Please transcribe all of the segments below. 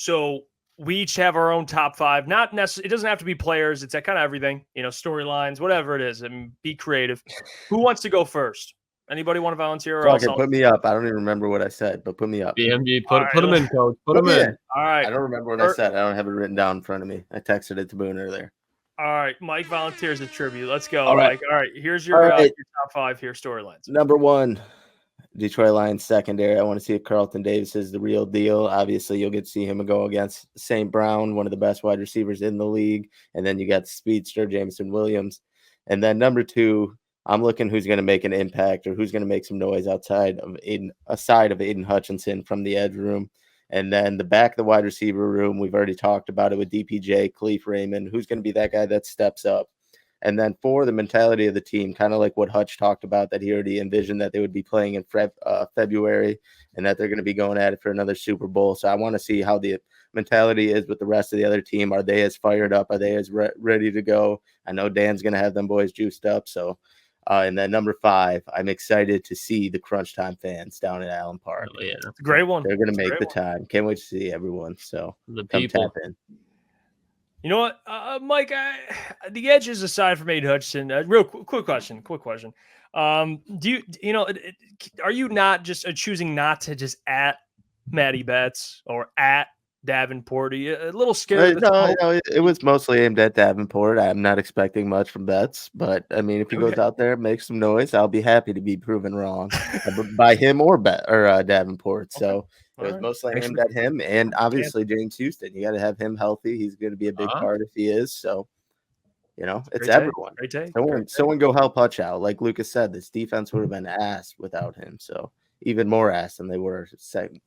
So we each have our own top 5. Not necessarily, it doesn't have to be players. It's that kind of everything, storylines, whatever it is. I mean, be creative. Who wants to go first? Anybody want to volunteer? Or else put me up. I don't even remember what I said, but put me up. BMG, put him in, coach. Put him in. All right. I don't remember what I said. I don't have it written down in front of me. I texted it to Booner earlier. All right, Mike volunteers a tribute. Let's go, All right. Mike. All right, here's your top 5 here storylines. Number 1, Detroit Lions secondary. I want to see if Carlton Davis is the real deal. Obviously, you'll get to see him go against St. Brown, one of the best wide receivers in the league. And then you got the speedster, Jameson Williams. And then number 2, I'm looking who's going to make an impact or who's going to make some noise aside of Aiden Hutchinson from the edge room. And then the back of the wide receiver room, we've already talked about it with DPJ, Khalif Raymond, who's going to be that guy that steps up. And then for the mentality of the team, kind of like what Hutch talked about, that he already envisioned that they would be playing in February and that they're going to be going at it for another Super Bowl. So I want to see how the mentality is with the rest of the other team. Are they as fired up? Are they as ready to go? I know Dan's going to have them boys juiced up. So, and then number 5, I'm excited to see the Crunch Time fans down at Allen Park. Oh, yeah, it's a great one. They're going to make the time. Can't wait to see everyone. So the people. Tap in. You know what, Mike? The edges aside from Aiden Hutchinson, real quick question. Do you are you not just choosing not to just at Matty Betts or at Davenport? Are you a little scared? No, it was mostly aimed at Davenport. I'm not expecting much from Betts, but I mean, if he goes out there and makes some noise, I'll be happy to be proven wrong by him or Davenport. Okay. So it was mostly aimed at him, and obviously James Houston. You got to have him healthy. He's going to be a big part if he is. So, it's everyone. Great day. Someone go help Hutch out. Like Lucas said, this defense would have been ass without him. So even more ass than they were.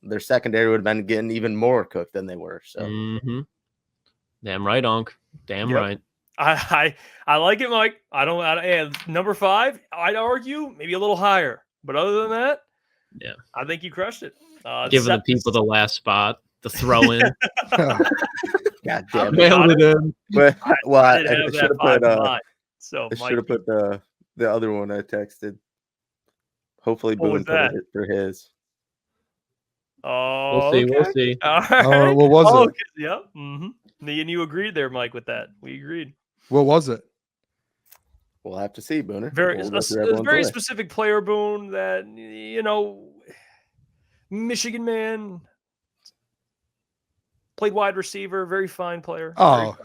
Their secondary would have been getting even more cooked than they were. So, damn right, Unc. Damn right. I like it, Mike. Number 5, I'd argue maybe a little higher, but other than that, yeah, I think you crushed it. Giving the people the last spot, the throw in. God damn it. Mailed it in. But, I should have put the other one I texted. Hopefully Boone put it for his. Oh, we'll see. All right. What was it? Yeah. Mm-hmm. Me and you agreed there, Mike, with that. We agreed. What was it? We'll have to see, Booner. Very specific player, Boone, that, Michigan man, played wide receiver, very fine player. Oh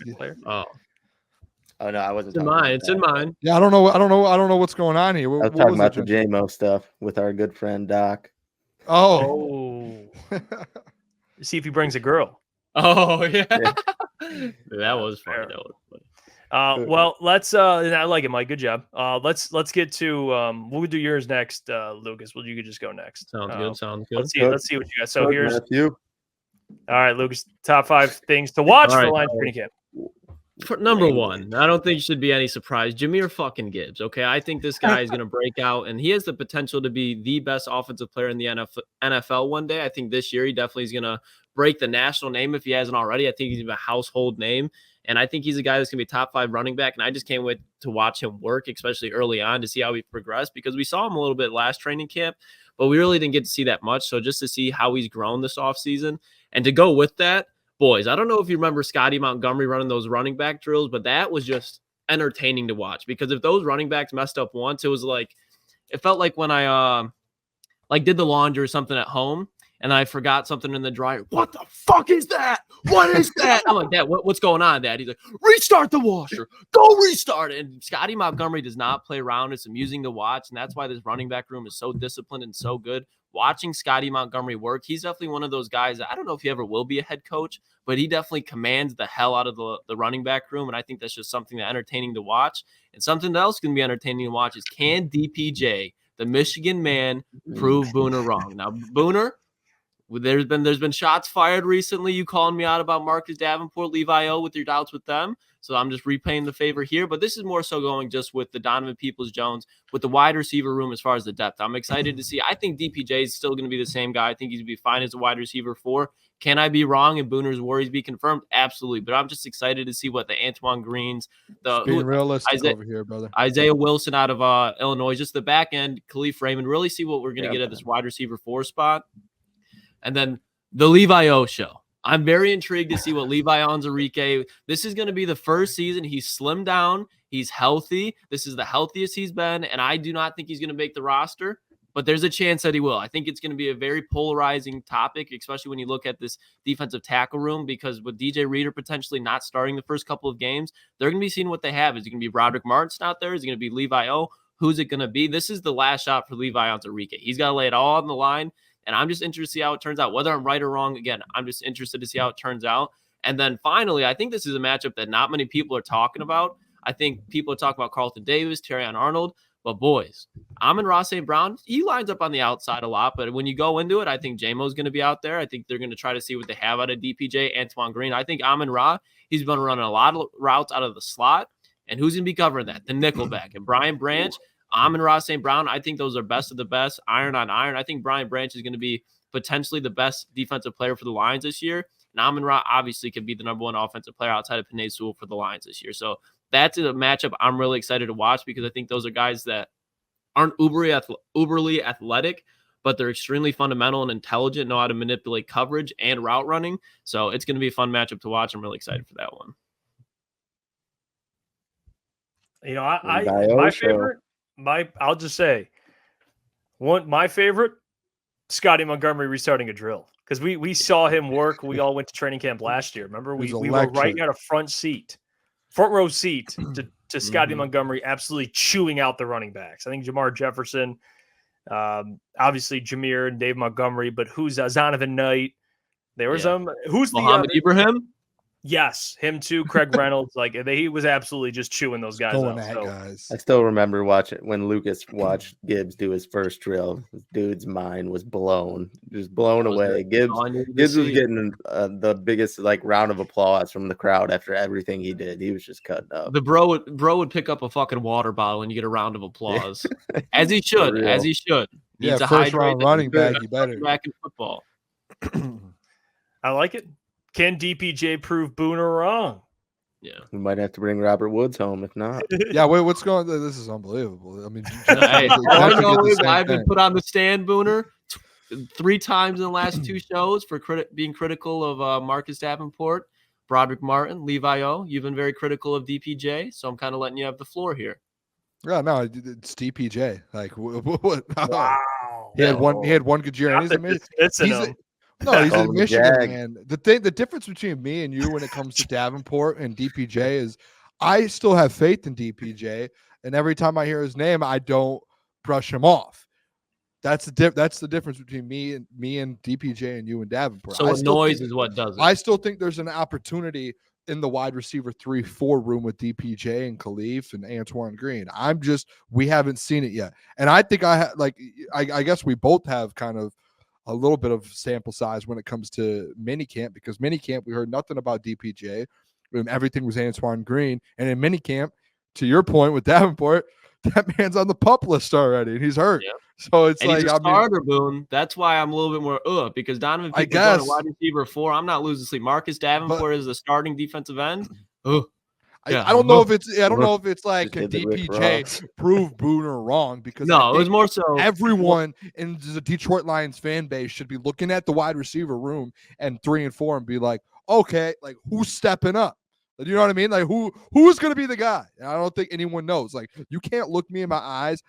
no, I wasn't. It's in mine. It's in mine. Yeah, I don't know what's going on here. I was talking about the JMO stuff with our good friend Doc. Oh. See if he brings a girl. Oh yeah. That was funny. Well, let's. I like it, Mike. Good job. Let's get to. We'll do yours next, Lucas. Well, you could just go next. Sounds good. Let's see what you got. So here's. Matthew. All right, Lucas. Top 5 things to watch for Lions training camp. For number 1, I don't think it should be any surprise. Jahmyr fucking Gibbs. Okay, I think this guy is going to break out, and he has the potential to be the best offensive player in the NFL one day. I think this year he definitely is going to break the national name if he hasn't already. I think he's a household name. And I think he's a guy that's going to be top 5 running back. And I just can't wait to watch him work, especially early on, to see how he progressed, because we saw him a little bit last training camp, but we really didn't get to see that much. So just to see how he's grown this offseason, and to go with that, boys, I don't know if you remember Scotty Montgomery running those running back drills, but that was just entertaining to watch, because if those running backs messed up once, it felt like when I did the laundry or something at home, and I forgot something in the dryer. What the fuck is that? What is that? I'm like, Dad, what's going on, Dad? He's like, restart the washer. Go restart it. And Scotty Montgomery does not play around. It's amusing to watch, and that's why this running back room is so disciplined and so good. Watching Scotty Montgomery work, he's definitely one of those guys that I don't know if he ever will be a head coach, but he definitely commands the hell out of the running back room, and I think that's just something that's entertaining to watch. And something else going to be entertaining to watch is, can DPJ, the Michigan man, prove Booner wrong? Now, Booner, there's been shots fired recently. You calling me out about Marcus Davenport, Levi O, with your doubts with them. So I'm just repaying the favor here. But this is more so going just with the Donovan Peoples-Jones, with the wide receiver room as far as the depth. I'm excited to see. I think DPJ is still going to be the same guy. I think he's going to be fine as a wide receiver 4. Can I be wrong and Booner's worries be confirmed? Absolutely. But I'm just excited to see what the Antoine Greens, being realistic over here, brother. Isaiah Wilson out of Illinois, just the back end, Khalif Raymond, really see what we're going to get at this wide receiver 4 spot. And then the Levi O show. I'm very intrigued to see what Levi Onwuzurike. This is going to be the first season he's slimmed down. He's healthy. This is the healthiest he's been, and I do not think he's going to make the roster, but there's a chance that he will. I think it's going to be a very polarizing topic, especially when you look at this defensive tackle room, because with DJ Reader potentially not starting the first couple of games, they're going to be seeing what they have. Is it going to be Roderick Martin out there? Is it going to be Levi O? Who's it going to be? This is the last shot for Levi Onwuzurike. He's got to lay it all on the line. And I'm just interested to see how it turns out. Whether I'm right or wrong, again, I'm just interested to see how it turns out. And then finally, I think this is a matchup that not many people are talking about. I think people are talking about Carlton Davis, Terrion Arnold. But boys, Amon-Ra St. Brown, he lines up on the outside a lot. But when you go into it, I think J-Mo's going to be out there. I think they're going to try to see what they have out of DPJ, Antoine Green. I think Amon-Ra, he's been running a lot of routes out of the slot. And who's going to be covering that? The nickelback. And Brian Branch, Amon-Ra St. Brown, I think those are best of the best, iron on iron. I think Brian Branch is going to be potentially the best defensive player for the Lions this year. And Amon-Ra obviously could be the number one offensive player outside of Penei Sewell for the Lions this year. So that's a matchup I'm really excited to watch, because I think those are guys that aren't uberly athletic, but they're extremely fundamental and intelligent, know how to manipulate coverage and route running. So it's going to be a fun matchup to watch. I'm really excited for that one. You know, my favorite, I'll just say my favorite, Scotty Montgomery restarting a drill, because we saw him work. We all went to training camp last year. Remember, we were right at a front row seat to Scotty Montgomery absolutely chewing out the running backs. I think Jamar Jefferson, obviously Jameer and Dave Montgomery, but who's Zonovan Knight? There was who's Mohamed Ibrahim? Yes, him too. Craig Reynolds, he was absolutely just chewing those guys out. Guys. I still remember watching when Lucas watched Gibbs do his first drill. This dude's mind was blown, just blown away. Gibbs was getting the biggest round of applause from the crowd after everything he did. He was just cutting up. The bro would pick up a fucking water bottle and you get a round of applause, as he should. Yeah, first round running back, you better back in football. I like it. Can DPJ prove Booner wrong? Yeah. We might have to bring Robert Woods home if not. Yeah, wait, what's going on? This is unbelievable. I mean, I've been put on the stand, Booner, 3 times in the last 2 shows for being critical of Marcus Davenport, Broderick Martin, Levi O. You've been very critical of DPJ, so I'm kind of letting you have the floor here. Yeah, no, it's DPJ. What? Wow. He had one good year, and he's amazing. He's in Michigan, man. The difference between me and you when it comes to Davenport and DPJ is I still have faith in DPJ, and every time I hear his name, I don't brush him off. That's the difference between me and DPJ and you and Davenport. So noise is what does it. I still think there's an opportunity in the wide receiver 3-4 room with DPJ and Khalif and Antoine Green. We haven't seen it yet, and I think I guess we both have kind of a little bit of sample size when it comes to minicamp, because minicamp we heard nothing about DPJ, and everything was Antoine Green, and in minicamp, to your point with Davenport, that man's on the PUP list already, and he's hurt. Yeah. So it's he's a starter, Boone. That's why I'm a little bit more because Donovan Peoples on a wide receiver 4. I'm not losing sleep. Marcus Davenport is the starting defensive end. Yeah. I don't know if it's like a DPJ prove Booner wrong, because it was more so everyone in the Detroit Lions fan base should be looking at the wide receiver room and 3 and 4 and be like, okay, who's stepping up? You know what I mean? Who's going to be the guy? And I don't think anyone knows. You can't look me in my eyes.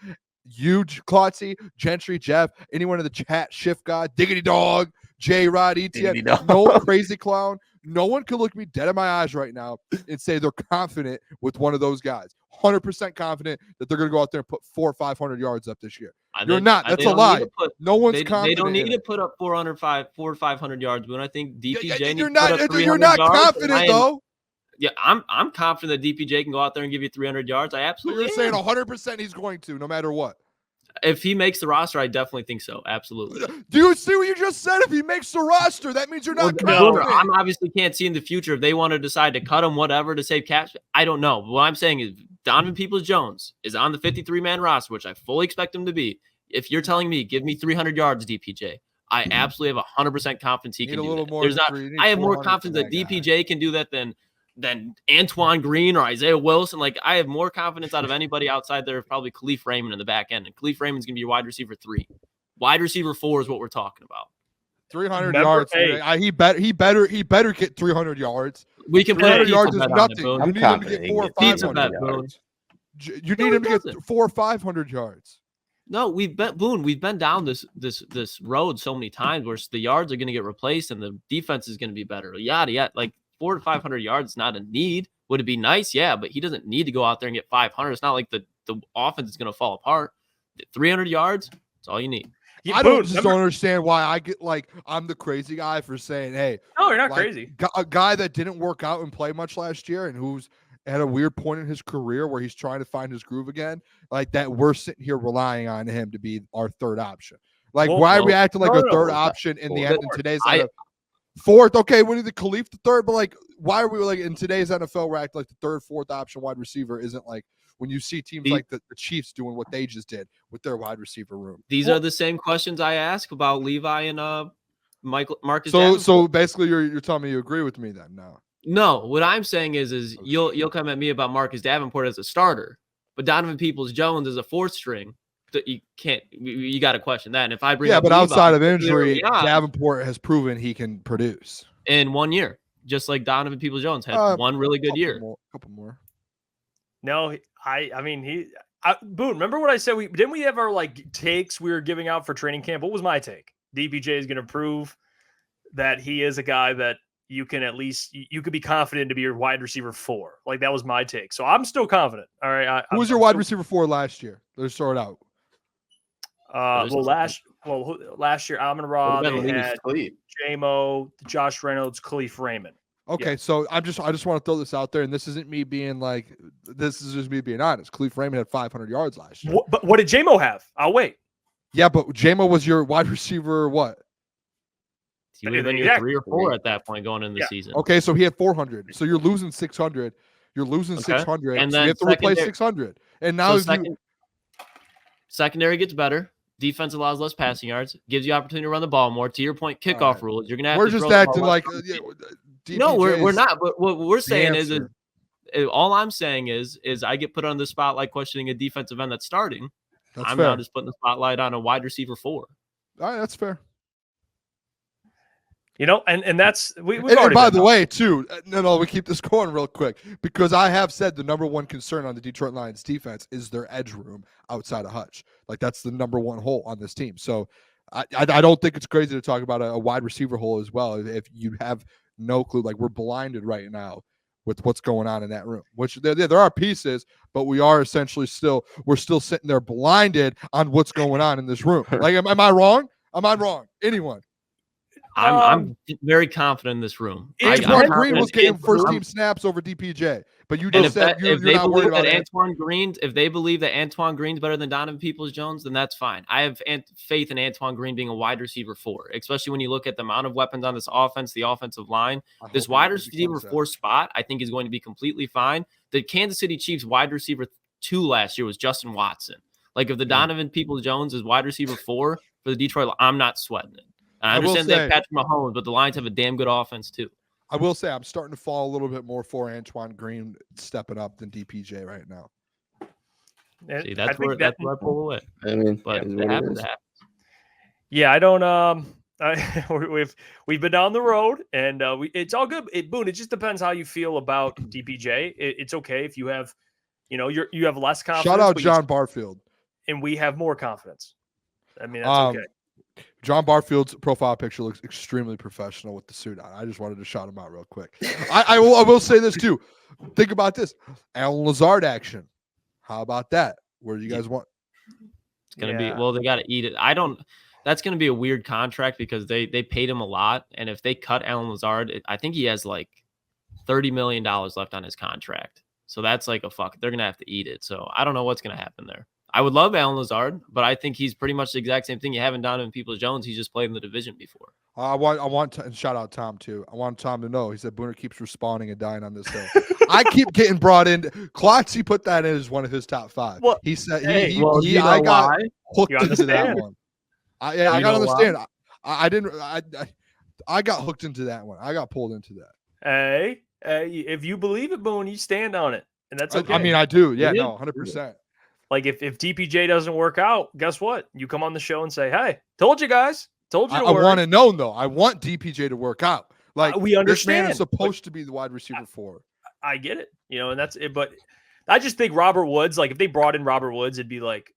You, Klotzy, Gentry, Jeff, anyone in the chat, Shift God, Diggity Dog, J-Rod, ETF, no crazy clown. No one can look me dead in my eyes right now and say they're confident with one of those guys. 100% confident that they're going to go out there and put 400 or 500 yards up this year. You're not. That's a lie. No one's confident. They don't need to put up 400 or 500 yards, but I think DPJ you're not confident, though. Yeah, I'm confident that DPJ can go out there and give you 300 yards. I absolutely You're saying 100% he's going to, no matter what. If he makes the roster, I definitely think so. Absolutely. Do you see what you just said? If he makes the roster, that means you're not confident. I obviously can't see in the future if they want to decide to cut him, whatever, to save cap. I don't know. But what I'm saying is Donovan Peoples-Jones is on the 53-man roster, which I fully expect him to be. If you're telling me, give me 300 yards, DPJ, I absolutely have 100% confidence he can do that. I have more confidence that DPJ can do that than Antoine Green or Isaiah Wilson. I have more confidence out of anybody outside there, probably Khalif Raymond in the back end. And Khalif Raymond's going to be your wide receiver 3. Wide receiver 4 is what we're talking about. 300 Remember- yards. hey. He better get 300 yards. We can put 300 a pizza yards is bet on it, nothing. Boone. You I'm need him to confident get he 400 or can get Pizza 500 bet, Boone. yards. You No, need he him to get doesn't. 400 or 500 yards. No, we've been down this road so many times where the yards are going to get replaced and the defense is going to be better. Yada yada. Like 400 to 500 yards is not a need. Would it be nice? Yeah, but he doesn't need to go out there and get 500. It's not like the offense is going to fall apart. 300 yards, that's all you need. Yeah, I Boone, don't understand why I get like I'm the crazy guy for saying, hey, No, you're not like, crazy. a guy that didn't work out and play much last year and who's at a weird point in his career where he's trying to find his groove again, like that we're sitting here relying on him to be our third option. Like, why are we acting like a third option in the end in today's NFL? Fourth, okay, what is the Khalif the third? But like, why are we like in today's NFL? We're acting like the third, fourth option wide receiver isn't like when you see teams like the Chiefs doing what they just did with their wide receiver room. These are the same questions I ask about Levi and Marcus. So basically, you're telling me you agree with me then? No, what I'm saying is you'll come at me about Marcus Davenport as a starter, but Donovan Peoples-Jones as a fourth string. You can't. You got to question that. And if I bring up but Levi, outside of injury, Davenport has proven he can produce in 1 year, just like Donovan Peoples-Jones had one really good year. Couple more. No, I mean Boone. Remember what I said? Didn't we have our like takes we were giving out for training camp? What was my take? DPJ is going to prove that he is a guy that you can at least you could be confident to be your wide receiver 4. Like that was my take. So I'm still confident. All right. Who was your wide receiver 4 last year? Let's sort it out. Last year Amon-Ra, they had J-Mo, Josh Reynolds, Khalif Raymond. Okay, Yeah. so I just want to throw this out there, and this isn't me being like, this is just me being honest. Khalif Raymond had 500 yards last year. But what did J-Mo have? I'll wait. Yeah, but J-Mo was your wide receiver what? He would have been your 3 or 4 at that point going into the season. Okay, so he had 400. So you're losing 600. You're losing 600. And so then you have to replace 600. And now secondary gets better. Defense allows less passing yards. Gives you opportunity to run the ball more. To your point, kickoff rules. You're gonna have. We're just acting like. No, we're not. But what we're saying is all I'm saying is I get put on the spotlight questioning a defensive end that's starting. I'm now just putting the spotlight on a wide receiver 4. All right, that's fair. You know, and that's we. And by the way, too, we keep this going real quick because I have said the number one concern on the Detroit Lions defense is their edge room outside of Hutch. Like that's the number one hole on this team. So I don't think it's crazy to talk about a wide receiver hole as well. If you have no clue, like we're blinded right now with what's going on in that room. Which there are pieces, but we are essentially still sitting there blinded on what's going on in this room. Like, am I wrong? Am I wrong? Anyone? I'm very confident in this room. Antoine Green was getting first team snaps over DPJ, but you just said you're not worried about Antoine Green. If they believe that Antoine Green's better than Donovan Peoples-Jones, then that's fine. I have faith in Antoine Green being a wide receiver 4, especially when you look at the amount of weapons on this offense, the offensive line. This wide receiver 4 spot, I think, is going to be completely fine. The Kansas City Chiefs wide receiver 2 last year was Justin Watson. Like if the Donovan Peoples-Jones is wide receiver 4 for the Detroit, I'm not sweating it. I understand they have Patrick Mahomes, but the Lions have a damn good offense too. I will say I'm starting to fall a little bit more for Antoine Green stepping up than DPJ right now. See, that's where I pull away. I mean, but it happens. Yeah, I don't. We've been down the road, and it's all good. Boone, it just depends how you feel about DPJ. It's okay if you have, you have less confidence. Shout out John Barfield, and we have more confidence. I mean, that's okay. John Barfield's profile picture looks extremely professional with the suit on. I just wanted to shout him out real quick. I will say this too. Think about this. Alan Lazard action. How about that? Where do you guys want? It's going to be, well, they got to eat it. That's going to be a weird contract because they paid him a lot. And if they cut Alan Lazard, I think he has like $30 million left on his contract. So that's like they're going to have to eat it. So I don't know what's going to happen there. I would love Alan Lazard, but I think he's pretty much the exact same thing you haven't done in Peoples-Jones. He's just played in the division before. I want to shout out Tom too. I want Tom to know. He said Booner keeps respawning and dying on this hill. I keep getting brought in. Klotz, he put that in as one of his top 5. Well, he said I got hooked into that one. I got to understand. I got hooked into that one. I got pulled into that. Hey, if you believe it, Boone, you stand on it, and that's okay. I mean, I do. Yeah, no, 100%. Like if DPJ doesn't work out, guess what? You come on the show and say, "Hey, told you guys, Told you to I worry. want to know though. I want DPJ to work out. Like we understand. This man is supposed to be the wide receiver 4. I get it, and that's it. But I just think Robert Woods, like if they brought in Robert Woods, it'd be like,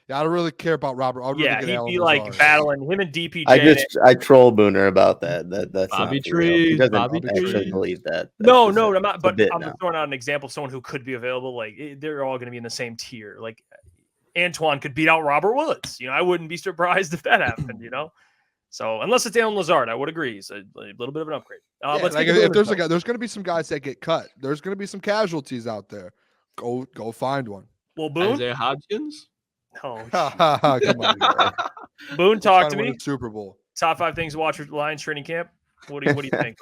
yeah, I don't really care about Robert. I'd yeah, really get he'd Alan be like Lazard. battling him and DPJ. I troll Booner about that. That's Bobby not for real. He Trees, doesn't Bobby actually Trees. believe that. No, That's just I'm not. a But bit I'm now. throwing out an example of someone who could be available. Like they're all going to be in the same tier. Like Antoine could beat out Robert Woods. I wouldn't be surprised if that happened. So unless it's Alan Lazard, I would agree. So a little bit of an upgrade. Yeah, Let's like get to if there's Booner, there's going to be some guys that get cut. There's going to be some casualties out there. Go find one. well, Boone. Isaiah Hodgins. Oh, Come on, guy. Boone, talk to me. Super Bowl. Top 5 things to watch for Lions training camp. What do you think?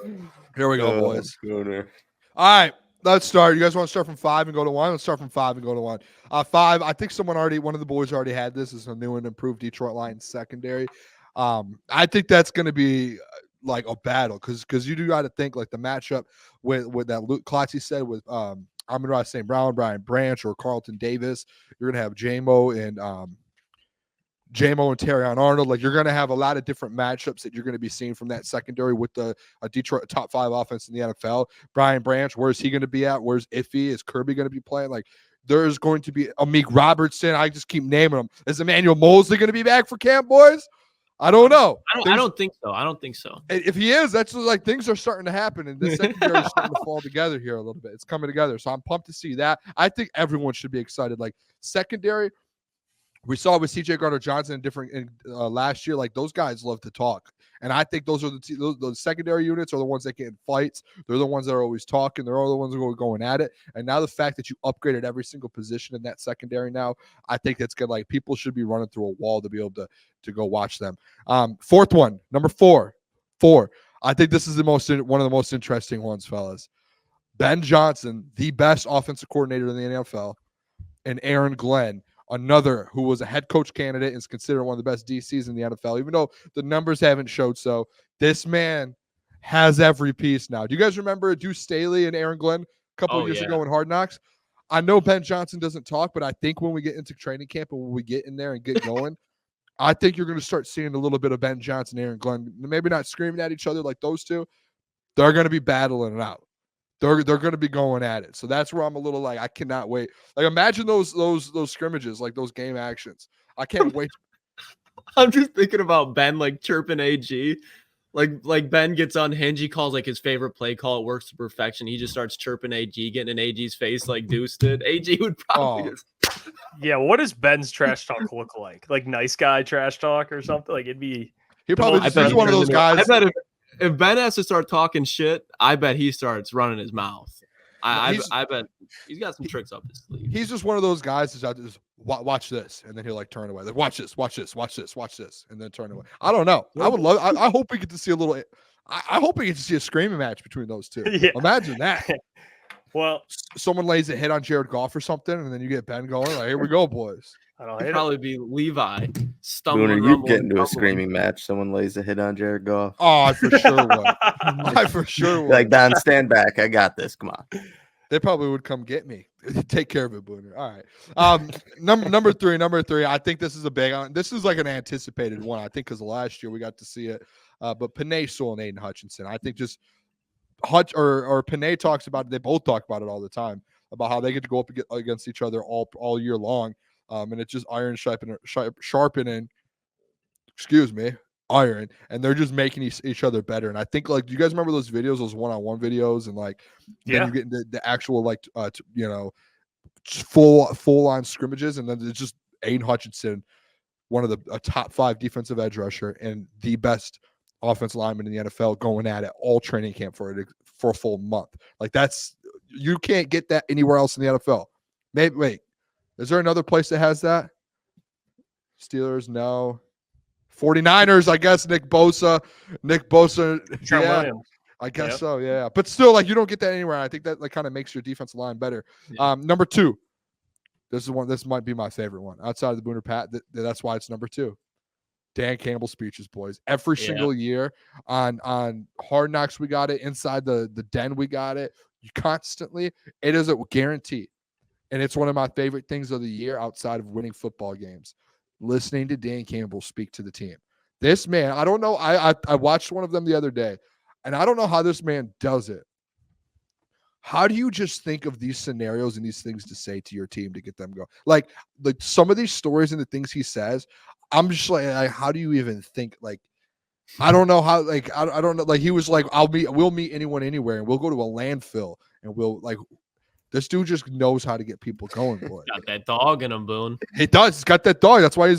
Here we go, boys. Booner. All right, let's start. You guys want to start from 5 and go to 1? Let's start from 5 and go to 1. 5. I think one of the boys already had this. Is a new and improved Detroit Lions secondary. I think that's going to be like a battle because you do got to think like the matchup with that Luke Klotz said with Amon-Ra St. Brown, Brian Branch, or Carlton Davis. You're going to have J-Mo and Terrion Arnold. Like you're going to have a lot of different matchups that you're going to be seeing from that secondary with the Detroit top 5 offense in the NFL. Brian Branch, where's he going to be at? Where's Iffy? Is Kirby going to be playing? Like there's going to be Amik Robertson. I just keep naming them. Is Emmanuel Mosley going to be back for camp, boys? I don't know. I don't think so. I don't think so. If he is, that's like things are starting to happen, and the secondary is starting to fall together here a little bit. It's coming together, so I'm pumped to see that. I think everyone should be excited. Like secondary, we saw with CJ Gardner-Johnson last year. Like those guys love to talk, and I think those are those secondary units are the ones that get in fights. They're the ones that are always talking. They're all the ones that are going at it. And now the fact that you upgraded every single position in that secondary now, I think that's good. Like people should be running through a wall to be able to go watch them. Fourth one, number 4. I think this is one of the most interesting ones, fellas. Ben Johnson, the best offensive coordinator in the NFL, and Aaron Glenn, another who was a head coach candidate and is considered one of the best DCs in the NFL, even though the numbers haven't showed so. This man has every piece now. Do you guys remember Deuce Staley and Aaron Glenn a couple of years ago in Hard Knocks? I know Ben Johnson doesn't talk, but I think when we get into training camp and when we get in there and get going, I think you're going to start seeing a little bit of Ben Johnson, Aaron Glenn, maybe not screaming at each other like those two. They're going to be battling it out. They're going to be going at it. So that's where I'm a little like, I cannot wait. Like imagine those scrimmages, like those game actions. I can't wait. I'm just thinking about Ben like chirping AG. Like Ben gets unhinged. He calls like his favorite play call. It works to perfection. He just starts chirping AG, getting in AG's face like Deuce did. AG would probably Yeah, what does Ben's trash talk look like? Like nice guy trash talk or something? Like it'd be. He probably he's one of those guys. I bet if Ben has to start talking shit, I bet he starts running his mouth. I bet he's got some tricks up his sleeve. He's just one of those guys that's out just watch this, and then he'll like turn away. Like watch this, and then turn away. I don't know. I would love. I hope we get to see a little. I hope we get to see a screaming match between those two. Yeah. Imagine that. Well, someone lays a hit on Jared Goff or something, and then you get Ben going. Like, here we go, boys. It'd probably be Levi stumbling. Booner, you'd get into a screaming match. Someone lays a hit on Jared Goff. Oh, I for sure would. I for sure would. Like, Don, stand back. I got this. Come on. They probably would come get me. Take care of it, Booner. All right. Number three. I think this is a big one. This is like an anticipated one. I think because last year we got to see it. But Penei Sewell and Aiden Hutchinson. I think just Hutch or Penei talks about it. They both talk about it all the time about how they get to go up against each other all year long. And it's just iron sharpening. Excuse me. Iron, and they're just making each other better. And I think, like, do you guys remember those videos, those one-on-one videos, and like then you get into the actual full on scrimmages, and then it's just Aiden Hutchinson, one of a top 5 defensive edge rusher and the best offensive lineman in the NFL, going at it all training camp for a full month. Like you can't get that anywhere else in the NFL. Maybe wait, is there another place that has that? Steelers, no. 49ers, I guess. Nick Bosa. Yeah, I guess so. Yeah, but still, like, you don't get that anywhere. I think that like kind of makes your defensive line better. Yeah. Number 2. This might be my favorite one outside of the Booner Pat. That's why it's number 2. Dan Campbell speeches, boys. Every single year on Hard Knocks, we got it. Inside the den, we got it. You constantly. It is a guarantee, and it's one of my favorite things of the year outside of winning football games. Listening to Dan Campbell speak to the team. This man, I don't know. I watched one of them the other day, and I don't know how this man does it. How do you just think of these scenarios and these things to say to your team to get them going? Like some of these stories and the things he says, I'm just like, how do you even think? Like, I don't know how. Like, I don't know. Like, he was like, we'll meet anyone anywhere, and we'll go to a landfill, and we'll like. This dude just knows how to get people going, boy. Got that dog in him, Boone. He does. He's got that dog. That's why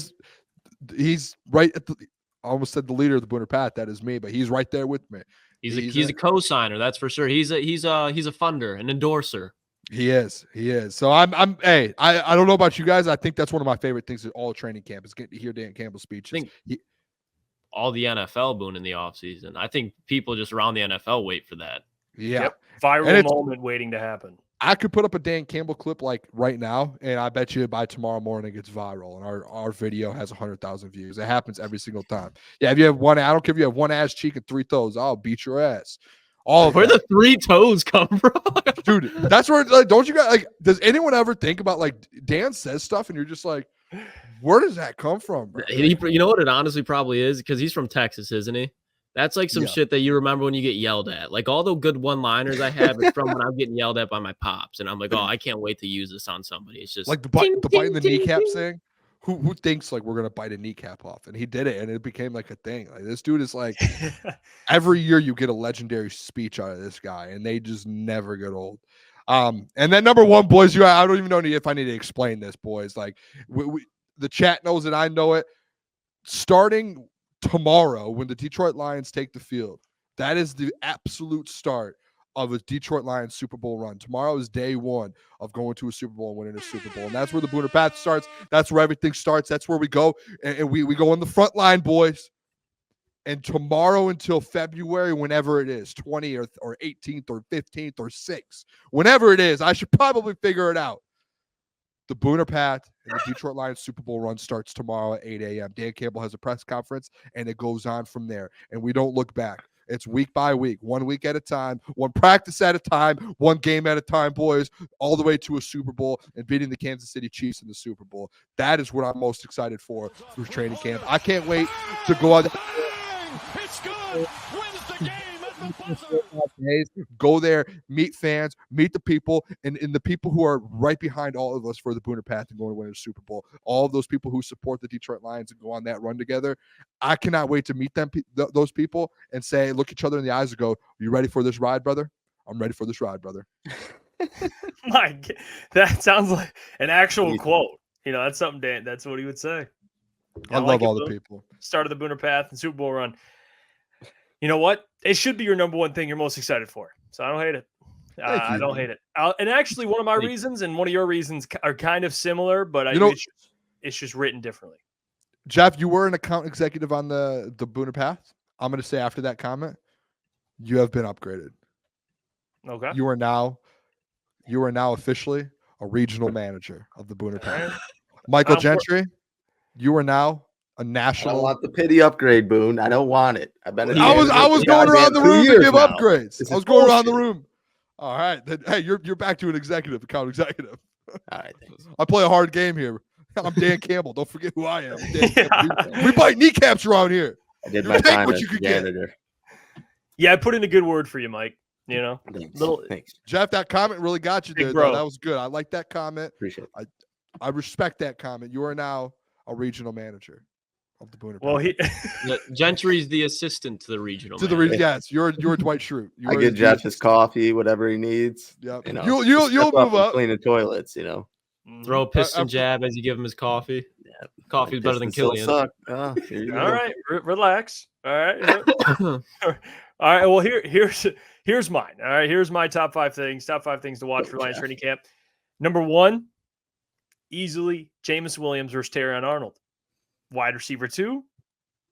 he's right at the. I almost said the leader of the Booner Path. That is me, but he's right there with me. He's a co-signer, that's for sure. He's a funder, an endorser. He is. So I don't know about you guys. I think that's one of my favorite things at all training camp is getting to hear Dan Campbell's speeches. All the NFL Boone in the offseason. I think people just around the NFL wait for that. Yeah. Yep. Viral moment waiting to happen. I could put up a Dan Campbell clip like right now, and I bet you by tomorrow morning it's viral, and our video has 100,000 views. It happens every single time. Yeah, if you have one, I don't care if you have one ass cheek and 3 toes, I'll beat your ass. Where the 3 toes come from, dude? That's where like, don't you guys like? Does anyone ever think about like Dan says stuff, and you're just like, where does that come from, bro? You know what it honestly probably is, because he's from Texas, isn't he? That's like some shit that you remember when you get yelled at. Like all the good one-liners I have is from when I'm getting yelled at by my pops, and I'm like, oh, I can't wait to use this on somebody. It's just like the bite in the kneecap thing. Who thinks like we're gonna bite a kneecap off? And he did it, and it became like a thing. Like this dude is like, every year you get a legendary speech out of this guy, and they just never get old. And then number one, boys, I don't even know if I need to explain this, boys. Like the chat knows it, I know it. Starting tomorrow, when the Detroit Lions take the field, that is the absolute start of a Detroit Lions Super Bowl run. Tomorrow is day one of going to a Super Bowl and winning a Super Bowl. And that's where the Booner Path starts. That's where everything starts. That's where we go. And we go on the front line, boys. And tomorrow until February, whenever it is, 20th or 18th or 15th or 6th, whenever it is, I should probably figure it out. The Booner Path and the Detroit Lions Super Bowl run starts tomorrow at 8 a.m. Dan Campbell has a press conference, and it goes on from there. And we don't look back. It's week by week, 1 week at a time, one practice at a time, one game at a time, boys, all the way to a Super Bowl and beating the Kansas City Chiefs in the Super Bowl. That is what I'm most excited for through training camp. I can't wait to go out there. It's good. Wins the game at the buzzer. Go there, meet fans, meet the people, and the people who are right behind all of us for the Booner Path and going to win a Super Bowl. All of those people who support the Detroit Lions and go on that run together. I cannot wait to meet them, those people, and say, look each other in the eyes and go, you ready for this ride, brother? I'm ready for this ride, brother. Mike, that sounds like an actual quote. You know, that's something Dan, that's what he would say. I love all the people. Start of the Booner Path and Super Bowl run. You know what? It should be your number one thing you're most excited for. So I don't hate it. I don't hate it. And actually, one of my reasons and one of your reasons are kind of similar, but it's just written differently. Jeff, you were an account executive on the Booner Path. I'm going to say after that comment, you have been upgraded. Okay. You are now officially a regional manager of the Booner Path. Michael Gentry, you are now a national. I don't want the pity upgrade, Boone. I don't want it. I was going around the room to give upgrades. I was going around the room. All right. Then, hey, you're back to an executive, account executive. All right. Thanks. I play a hard game here. I'm Dan Campbell. Don't forget who I am. We bite kneecaps around here. I did my time as janitor. Get. Yeah, I put in a good word for you, Mike. You know, Thanks. Jeff, that comment really got you there. Though. That was good. I like that comment. Appreciate it. I respect that comment. You are now a regional manager of the Booner. Well, Gentry's the assistant to the regional. Yes, you're Dwight Schrute. I get Jeff his coffee, whatever he needs. Yep. You know, you'll move up. Cleaning toilets. You know, throw a piston jab as you give him his coffee. Yeah, coffee's better than Killian. All right, relax. All right. All right. Well, here's mine. All right, here's my top 5 things. Top 5 things to watch for Lions training camp. Number 1, easily Jameis Williams versus Terrion Arnold. Wide receiver 2,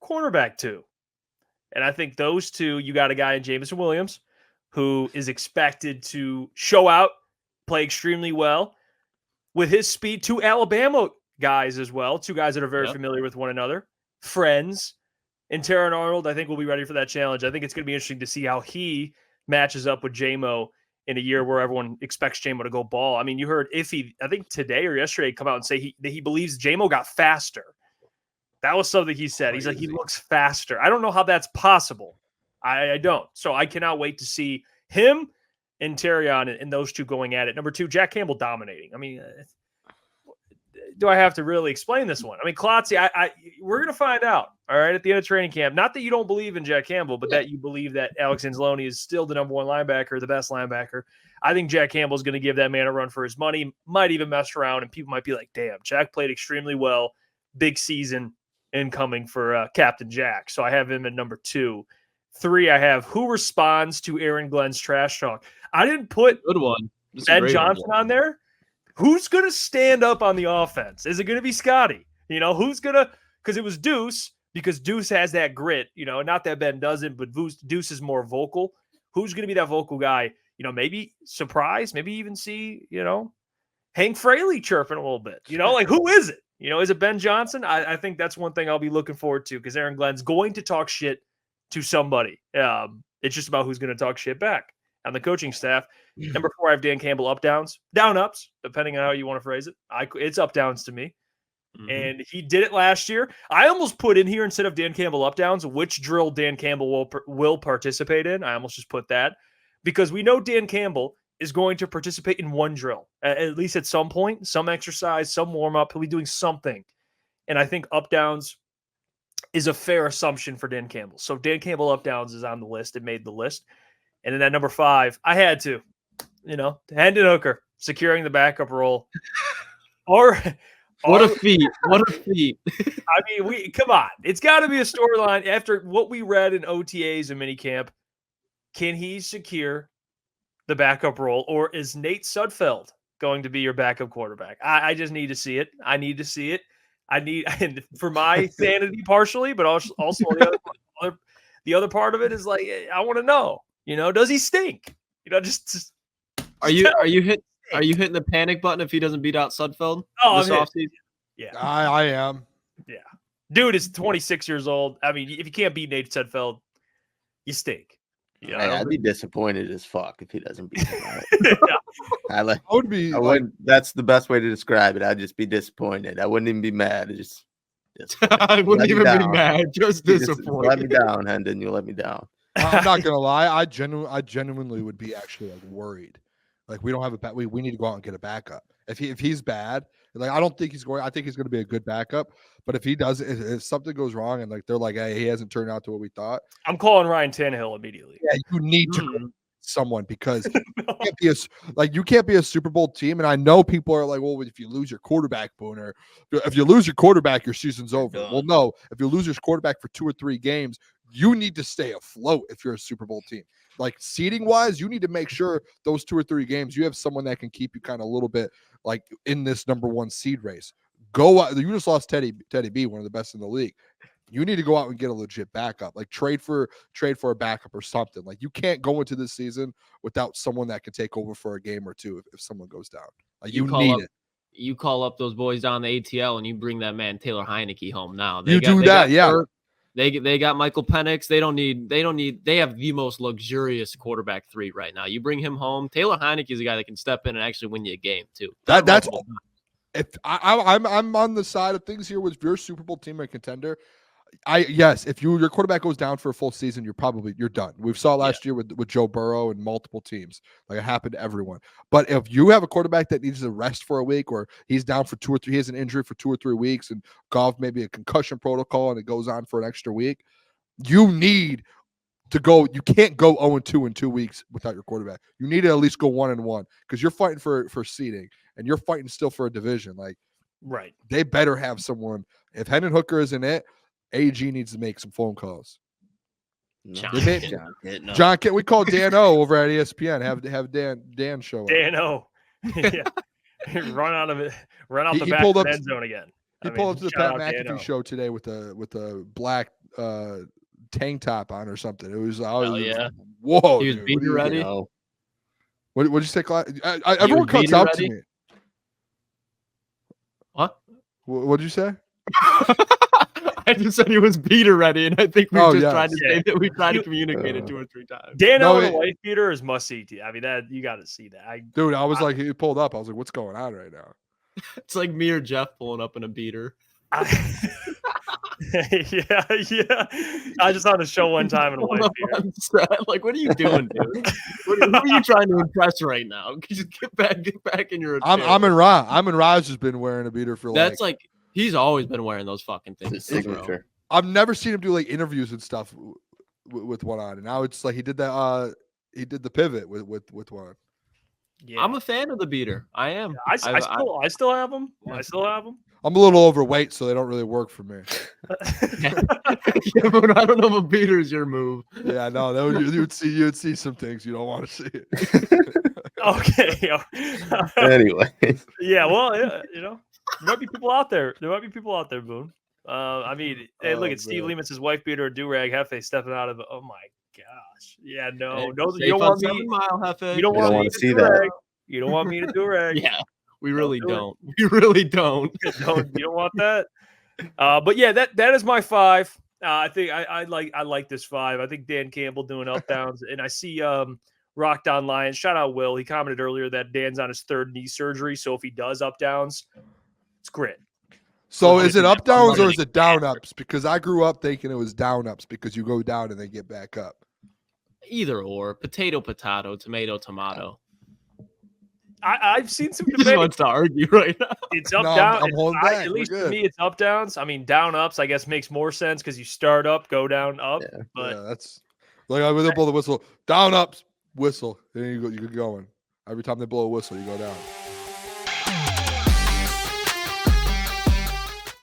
cornerback 2. And I think those two, you got a guy in Jameis Williams who is expected to show out, play extremely well with his speed. 2 Alabama guys as well, 2 guys that are very familiar with one another, friends. And Terrion Arnold, I think, will be ready for that challenge. I think it's going to be interesting to see how he matches up with J-Mo in a year where everyone expects J-Mo to go ball. I mean, you heard Iffy, I think today or yesterday, come out and say he believes J-Mo got faster That was something he said. He's like, he looks faster. I don't know how that's possible. I don't. So I cannot wait to see him and Terrion and those two going at it. Number 2, Jack Campbell dominating. I mean, do I have to really explain this one? I mean, Klotz, we're going to find out, all right, at the end of training camp. Not that you don't believe in Jack Campbell, but that you believe that Alex Anzalone is still the number 1 linebacker, the best linebacker. I think Jack Campbell is going to give that man a run for his money, might even mess around, and people might be like, damn, Jack played extremely well. Big season incoming for Captain Jack. So I have him at number 2. 3, I have who responds to Aaron Glenn's trash talk. I didn't put Good one. Ben Johnson on there. Who's going to stand up on the offense? Is it going to be Scotty? You know, who's going to – because it was Deuce, because Deuce has that grit, you know, not that Ben doesn't, but Deuce is more vocal. Who's going to be that vocal guy? You know, maybe surprise, maybe even see, you know, Hank Fraley chirping a little bit. You know, like who is it? You know, is it Ben Johnson? I think that's one thing I'll be looking forward to because Aaron Glenn's going to talk shit to somebody. It's just about who's going to talk shit back on the coaching staff. Number 4, I have Dan Campbell up downs, down ups, depending on how you want to phrase it. It's up downs to me. Mm-hmm. And he did it last year. I almost put in here instead of Dan Campbell up downs, which drill Dan Campbell will participate in. I almost just put that because we know Dan Campbell is going to participate in one drill, at least at some point, some exercise, some warm up. He'll be doing something. And I think up downs is a fair assumption for Dan Campbell. So Dan Campbell up downs is on the list. It made the list. And then at number 5, I had to, you know, Hendon Hooker securing the backup role. What a feat. What a feat. I mean, come on. It's got to be a storyline after what we read in OTAs and minicamp. Can he secure the backup role, or is Nate Sudfeld going to be your backup quarterback? I just need to see it. I need to see it. And for my sanity partially, but also the other part of it is like, I want to know, you know, does he stink? You know, just are you hitting the panic button if he doesn't beat out Sudfeld this offseason? Yeah, I am. Yeah, dude is 26 years old. I mean, if you can't beat Nate Sudfeld, you stink. Yeah, I'd be disappointed as fuck if he doesn't beat him. Yeah. I would be. That's the best way to describe it. I'd just be disappointed. I wouldn't even be mad. I wouldn't even be mad. Just disappointed. Let me down, Hendon. You let me down. I'm not gonna lie. I genuinely would be actually like worried. Like we don't have a we need to go out and get a backup. If he's bad, like I don't think he's going. I think he's going to be a good backup. But if he does, if something goes wrong and like they're like, hey, he hasn't turned out to what we thought, I'm calling Ryan Tannehill immediately. Yeah, you need to go someone because you can't be a Super Bowl team. And I know people are like, well, if you lose your quarterback, Booner, if you lose your quarterback, your season's over. Well, no, if you lose your quarterback for 2 or 3 games, you need to stay afloat if you're a Super Bowl team. Like seeding wise, you need to make sure those 2 or 3 games you have someone that can keep you kind of a little bit like in this number 1 seed race. Go out. You just lost Teddy B, one of the best in the league. You need to go out and get a legit backup. Like trade for a backup or something. Like you can't go into this season without someone that can take over for a game or 2 if someone goes down. Like you need it. You call up those boys down the ATL and you bring that man Taylor Heineke home now. They got Michael Penix. They have the most luxurious quarterback 3 right now. You bring him home. Taylor Heineke is a guy that can step in and actually win you a game too. That's if I'm on the side of things here with your Super Bowl team and contender. If your quarterback goes down for a full season, you're done. We saw last year with Joe Burrow and multiple teams. Like it happened to everyone. But if you have a quarterback that needs to rest for a week, or he's down for 2 or 3, he has an injury for 2 or 3 weeks, and Goff maybe a concussion protocol, and it goes on for an extra week, you need to go. You can't go 0-2 in 2 weeks without your quarterback. You need to at least go 1-1 because you're fighting for seeding and you're fighting still for a division. Like, right? They better have someone. If Hendon Hooker isn't it, AG needs to make some phone calls. John, we call Dan O over at ESPN. Have Dan show up. Dan O. Yeah. run out the back of the end zone again. He pulled up to the Pat McAfee show today with a black tank top on or something. It was whoa. He was beater ready. What did you say, Clyde? Everyone cuts out to me. What did you say? I just said he was beater ready, and I think we tried to say that we tried to communicate it 2 or 3 times. Dano and a wife beater is must see. I mean, that you got to see that. Dude, I was like, he pulled up. I was like, what's going on right now? It's like me or Jeff pulling up in a beater. yeah. I just saw the show one time in a white beard. Like, what are you doing, dude? Who are you trying to impress right now? Just get back in your. I'm in Ra. Raj has been wearing a beater for That's like he's always been wearing those fucking things. It's a signature. I've never seen him do like interviews and stuff with one on, and now it's like he did that. He did the pivot with one. Yeah. I'm a fan of the beater. I am. Yeah, I still have them. Yeah. I still have them. I'm a little overweight, so they don't really work for me. Yeah, but I don't know if a beater is your move. Yeah, no, you'd see some things you don't want to see. Okay. Anyway. Yeah, well, you know, there might be people out there. Boone. I mean, hey, look at Steve Lehman's wife beater, do-rag, Hefe stepping out of it. Oh my gosh. Yeah, no, you don't want me. Hefe. You don't want me to see do-rag. that. You don't want me to do-rag. Yeah, we really do it. don't. We really don't. You don't want that. But yeah, that is my 5. I think I like this 5. I think Dan Campbell doing up downs, and I see Rock Down Lions. Shout out Will. He commented earlier that Dan's on his 3rd knee surgery, so if he does up downs, it's grit. So is it up downs or is it down ups? Because I grew up thinking it was down ups because you go down and they get back up. Either or, potato, tomato, tomato. I've seen some He just debate. wants to argue right now. It's up No, down. I'm holding back. At We're least for good. me, it's up downs. I mean, down ups, I guess makes more sense because you start up, go down, up. Yeah. But Yeah, that's like I would blow the whistle, down ups, whistle. Then you go, you're going. Every time they blow a whistle, you go down.